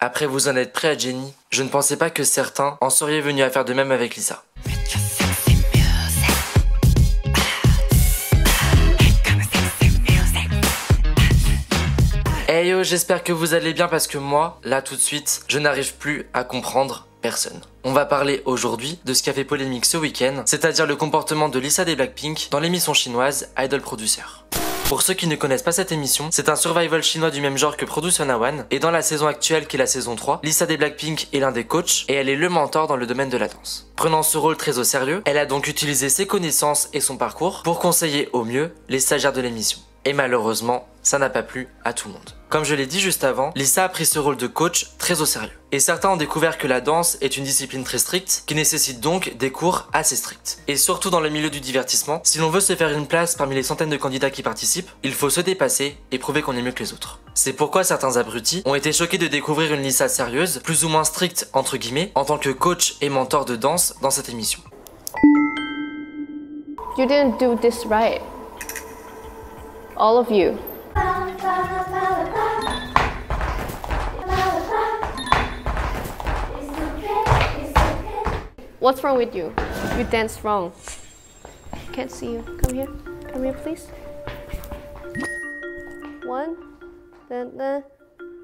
Après vous en êtes prêts à Jennie, je ne pensais pas que certains en seraient venus à faire de même avec Lisa. Hey yo, j'espère que vous allez bien parce que moi, là tout de suite, je n'arrive plus à comprendre personne. On va parler aujourd'hui de ce qui a fait polémique ce week-end, c'est-à-dire le comportement de Lisa des Blackpink dans l'émission chinoise Idol Producer. Pour ceux qui ne connaissent pas cette émission, c'est un survival chinois du même genre que Production One, et dans la saison actuelle qui est la saison 3, Lisa des Blackpink est l'un des coachs et elle est le mentor dans le domaine de la danse. Prenant ce rôle très au sérieux, elle a donc utilisé ses connaissances et son parcours pour conseiller au mieux les stagiaires de l'émission. Et malheureusement, ça n'a pas plu à tout le monde. Comme je l'ai dit juste avant, Lisa a pris ce rôle de coach très au sérieux. Et certains ont découvert que la danse est une discipline très stricte, qui nécessite donc des cours assez stricts. Et surtout dans le milieu du divertissement, si l'on veut se faire une place parmi les centaines de candidats qui participent, il faut se dépasser et prouver qu'on est mieux que les autres. C'est pourquoi certains abrutis ont été choqués de découvrir une Lisa sérieuse, plus ou moins stricte entre guillemets, en tant que coach et mentor de danse dans cette émission. You didn't do this right. All of you. What's wrong with you? You danced wrong. Can't see you. Come here. Come here, please. One. Da da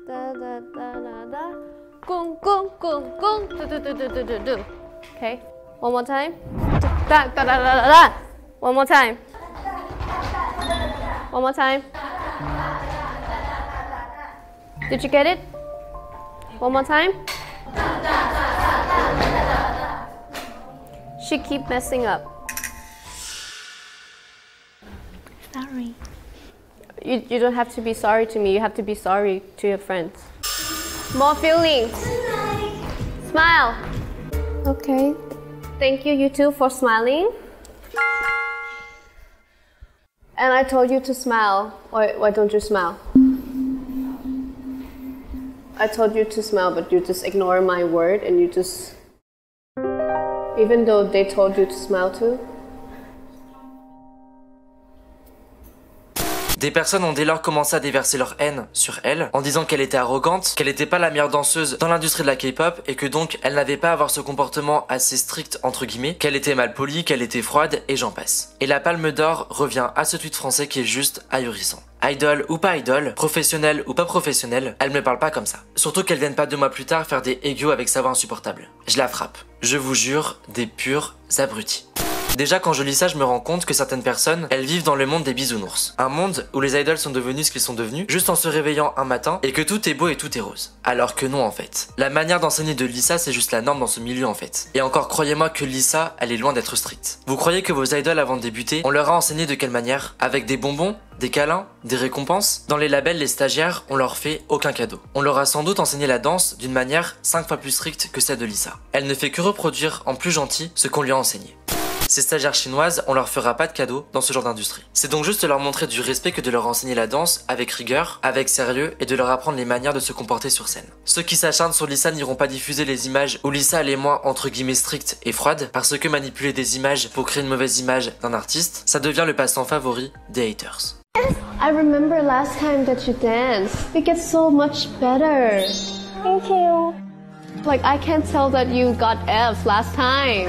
da da da da da. Gung gung gung gung. Do do do do do do do. Okay. One more time. Da da da da da da. One more time. One more time. Did you get it? One more time. She keep messing up. Sorry. You don't have to be sorry to me. You have to be sorry to your friends. More feelings. Smile. Okay. Thank you, you two, for smiling. And I told you to smile. Why don't you smile? I told you to smile, but you just ignore my word and you just... Even though they told you to smile too. Des personnes ont dès lors commencé à déverser leur haine sur elle en disant qu'elle était arrogante, qu'elle n'était pas la meilleure danseuse dans l'industrie de la K-pop et que donc elle n'avait pas à avoir ce comportement assez strict entre guillemets, qu'elle était mal polie, qu'elle était froide et j'en passe. Et la palme d'or revient à ce tweet français qui est juste ahurissant. Idol ou pas idol, professionnel ou pas professionnel, elle me parle pas comme ça. Surtout qu'elle vienne pas 2 mois plus tard faire des égos avec sa voix insupportable. Je la frappe. Je vous jure, des purs abrutis. Déjà quand je lis ça, je me rends compte que certaines personnes, elles vivent dans le monde des bisounours. Un monde où les idols sont devenus ce qu'ils sont devenus juste en se réveillant un matin et que tout est beau et tout est rose. Alors que non en fait. La manière d'enseigner de Lisa, c'est juste la norme dans ce milieu en fait. Et encore croyez-moi que Lisa, elle est loin d'être stricte. Vous croyez que vos idols avant de débuter, on leur a enseigné de quelle manière? Avec des bonbons? Des câlins? Des récompenses? Dans les labels, les stagiaires, on leur fait aucun cadeau. On leur a sans doute enseigné la danse d'une manière 5 fois plus stricte que celle de Lisa. Elle ne fait que reproduire en plus gentil ce qu'on lui a enseigné. Ces stagiaires chinoises, on leur fera pas de cadeaux dans ce genre d'industrie. C'est donc juste leur montrer du respect que de leur enseigner la danse avec rigueur, avec sérieux et de leur apprendre les manières de se comporter sur scène. Ceux qui s'acharnent sur Lisa n'iront pas diffuser les images où Lisa elle est moins entre guillemets stricte et froide parce que manipuler des images pour créer une mauvaise image d'un artiste, ça devient le passe-temps favori des haters. I remember last time that you danced. It gets so much better. Thank you. Like I can't tell that you got F last time.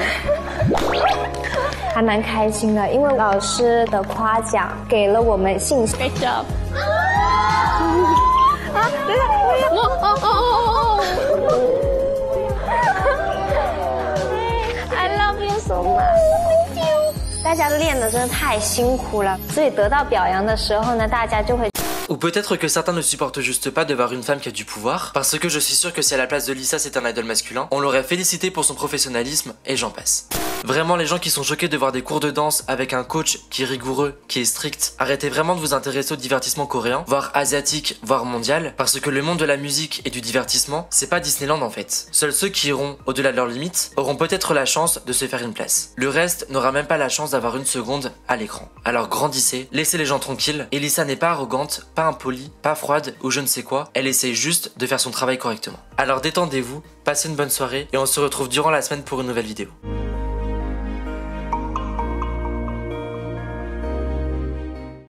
还蛮开心的，因为老师的夸奖给了我们信心。 Great job. I love you so much. Thank you. 大家练的真的太辛苦了，所以得到表扬的时候呢，大家就会。 Ou peut-être que certains ne supportent juste pas de voir une femme qui a du pouvoir, parce que je suis sûr que si à la place de Lisa c'était un idol masculin, on l'aurait félicité pour son professionnalisme, et j'en passe. Vraiment les gens qui sont choqués de voir des cours de danse avec un coach qui est rigoureux, qui est strict, arrêtez vraiment de vous intéresser au divertissement coréen, voire asiatique, voire mondial, parce que le monde de la musique et du divertissement, c'est pas Disneyland en fait. Seuls ceux qui iront au-delà de leurs limites auront peut-être la chance de se faire une place. Le reste n'aura même pas la chance d'avoir une seconde à l'écran. Alors grandissez, laissez les gens tranquilles, et Lisa n'est pas arrogante, pas impolie, pas froide ou je ne sais quoi, elle essaye juste de faire son travail correctement. Alors détendez-vous, passez une bonne soirée et on se retrouve durant la semaine pour une nouvelle vidéo.